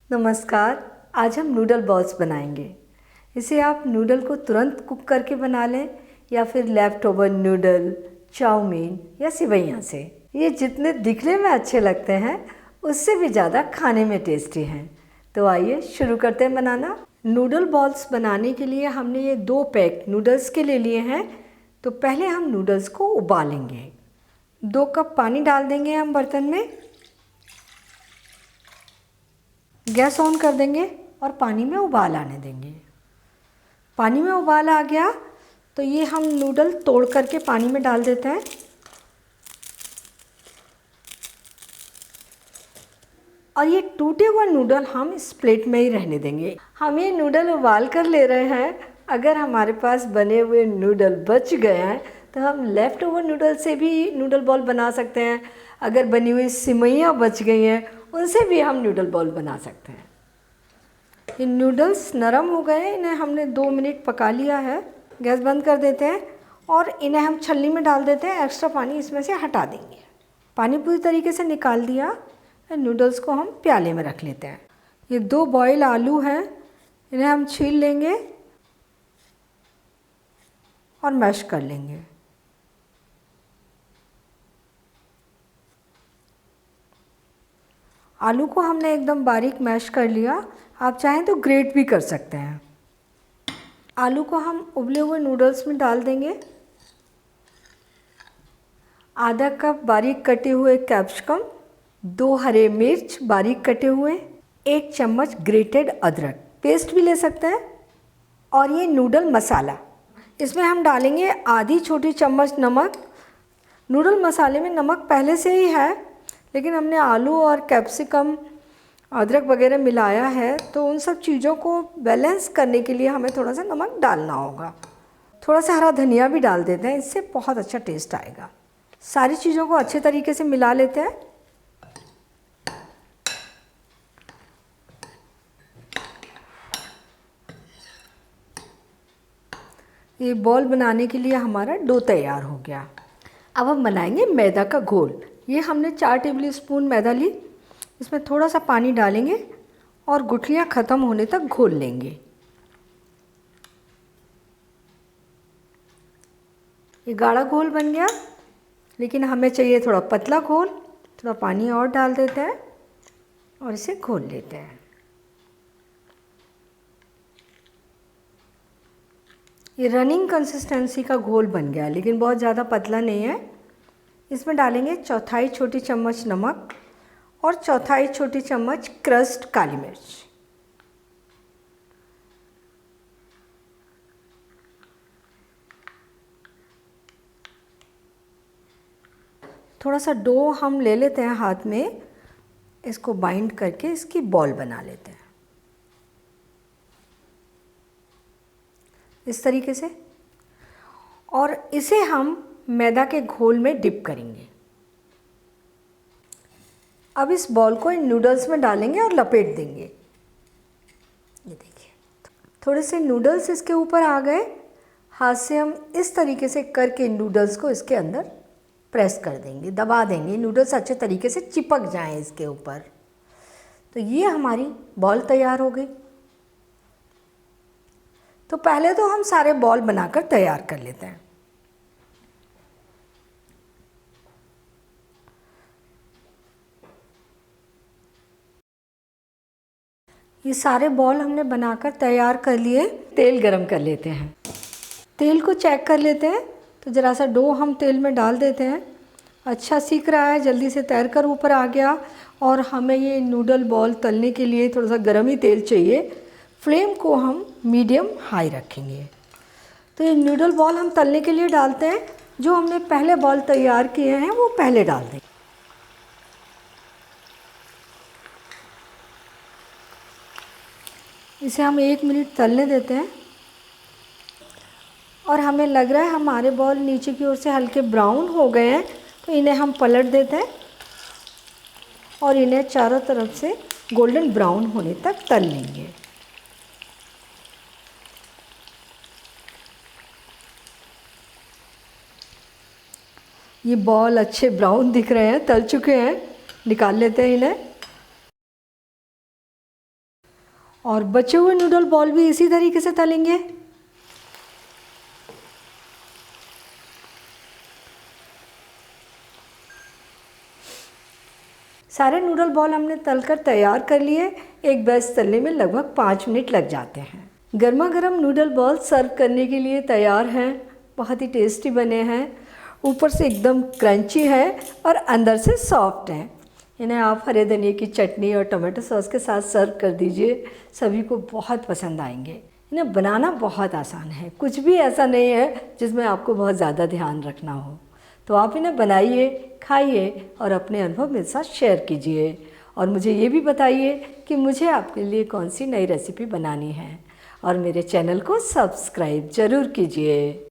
नमस्कार। आज हम नूडल बॉल्स बनाएंगे। इसे आप नूडल को तुरंत कुक करके बना लें या फिर लेफ़्ट ओवर नूडल, चाउमीन या सेवइयां से। ये जितने दिखने में अच्छे लगते हैं उससे भी ज़्यादा खाने में टेस्टी हैं। तो आइए शुरू करते हैं बनाना। नूडल बॉल्स बनाने के लिए हमने ये 2 पैक नूडल्स के ले लिए हैं। तो पहले हम नूडल्स को उबालेंगे। 2 कप पानी डाल देंगे हम बर्तन में। गैस ऑन कर देंगे और पानी में उबाल आने देंगे। पानी में उबाल आ गया तो ये हम नूडल तोड़ करके पानी में डाल देते हैं। और ये टूटे हुए नूडल हम इस प्लेट में ही रहने देंगे। हम ये नूडल उबाल कर ले रहे हैं। अगर हमारे पास बने हुए नूडल बच गए हैं तो हम लेफ़्ट ओवर नूडल से भी नूडल बॉल बना सकते हैं। अगर बनी हुई सिवइयाँ बच गई हैं उनसे भी हम नूडल बॉल बना सकते हैं। ये नूडल्स नरम हो गए, इन्हें हमने 2 मिनट पका लिया है। गैस बंद कर देते हैं और इन्हें हम छलनी में डाल देते हैं। एक्स्ट्रा पानी इसमें से हटा देंगे। पानी पूरी तरीके से निकाल दिया। नूडल्स को हम प्याले में रख लेते हैं। ये 2 बॉयल आलू हैं, इन्हें हम छील लेंगे और मैश कर लेंगे। आलू को हमने एकदम बारीक मैश कर लिया। आप चाहें तो ग्रेट भी कर सकते हैं। आलू को हम उबले हुए नूडल्स में डाल देंगे। आधा कप बारीक कटे हुए कैप्सिकम, 2 हरे मिर्च बारीक कटे हुए, 1 चम्मच ग्रेटेड अदरक, पेस्ट भी ले सकते हैं। और ये नूडल मसाला, इसमें हम डालेंगे आधी छोटी चम्मच नमक। नूडल मसाले में नमक पहले से ही है, लेकिन हमने आलू और कैप्सिकम, अदरक वगैरह मिलाया है तो उन सब चीज़ों को बैलेंस करने के लिए हमें थोड़ा सा नमक डालना होगा। थोड़ा सा हरा धनिया भी डाल देते हैं, इससे बहुत अच्छा टेस्ट आएगा। सारी चीज़ों को अच्छे तरीके से मिला लेते हैं। ये बॉल बनाने के लिए हमारा डो तैयार हो गया। अब हम बनाएंगे मैदा का घोल। ये हमने 4 टेबल स्पून मैदा ली। इसमें थोड़ा सा पानी डालेंगे और गुठलियाँ ख़त्म होने तक घोल लेंगे। ये गाढ़ा घोल बन गया, लेकिन हमें चाहिए थोड़ा पतला घोल। थोड़ा पानी और डाल देते हैं और इसे घोल लेते हैं। ये रनिंग कंसिस्टेंसी का घोल बन गया, लेकिन बहुत ज़्यादा पतला नहीं है। इसमें डालेंगे 1/4 छोटी चम्मच नमक और 1/4 छोटी चम्मच क्रश्ड काली मिर्च। थोड़ा सा डो हम ले लेते हैं हाथ में, इसको बाइंड करके इसकी बॉल बना लेते हैं इस तरीके से। और इसे हम मैदा के घोल में डिप करेंगे। अब इस बॉल को इन नूडल्स में डालेंगे और लपेट देंगे। ये देखिए, थोड़े से नूडल्स इसके ऊपर आ गए। हाथ से हम इस तरीके से करके नूडल्स को इसके अंदर प्रेस कर देंगे, दबा देंगे। नूडल्स अच्छे तरीके से चिपक जाएं इसके ऊपर। तो ये हमारी बॉल तैयार हो गई। तो पहले तो हम सारे बॉल बनाकर तैयार कर लेते हैं। ये सारे बॉल हमने बनाकर तैयार कर लिए। तेल गरम कर लेते हैं। तेल को चेक कर लेते हैं। तो ज़रा सा डो हम तेल में डाल देते हैं। अच्छा सीख रहा है, जल्दी से तैर कर ऊपर आ गया। और हमें ये नूडल बॉल तलने के लिए थोड़ा सा गर्म ही तेल चाहिए। फ्लेम को हम मीडियम हाई रखेंगे। तो ये नूडल बॉल हम तलने के लिए डालते हैं। जो हमने पहले बॉल तैयार किए हैं वो पहले डाल दें। इसे हम 1 मिनट तलने देते हैं। और हमें लग रहा है हमारे बॉल नीचे की ओर से हल्के ब्राउन हो गए हैं, तो इन्हें हम पलट देते हैं और इन्हें चारों तरफ से गोल्डन ब्राउन होने तक तल लेंगे। ये बॉल अच्छे ब्राउन दिख रहे हैं, तल चुके हैं। निकाल लेते हैं इन्हें। और बचे हुए नूडल बॉल भी इसी तरीके से तलेंगे। सारे नूडल बॉल हमने तलकर तैयार कर लिए। एक बैच तलने में लगभग 5 मिनट लग जाते हैं। गर्मा गर्म नूडल बॉल सर्व करने के लिए तैयार हैं। बहुत ही टेस्टी बने हैं, ऊपर से एकदम क्रंची है और अंदर से सॉफ्ट है। इन्हें आप हरे धनिए की चटनी और टमाटो सॉस के साथ सर्व कर दीजिए, सभी को बहुत पसंद आएंगे। इन्हें बनाना बहुत आसान है, कुछ भी ऐसा नहीं है जिसमें आपको बहुत ज़्यादा ध्यान रखना हो। तो आप इन्हें बनाइए, खाइए और अपने अनुभव मेरे साथ शेयर कीजिए। और मुझे ये भी बताइए कि मुझे आपके लिए कौन सी नई रेसिपी बनानी है। और मेरे चैनल को सब्सक्राइब ज़रूर कीजिए।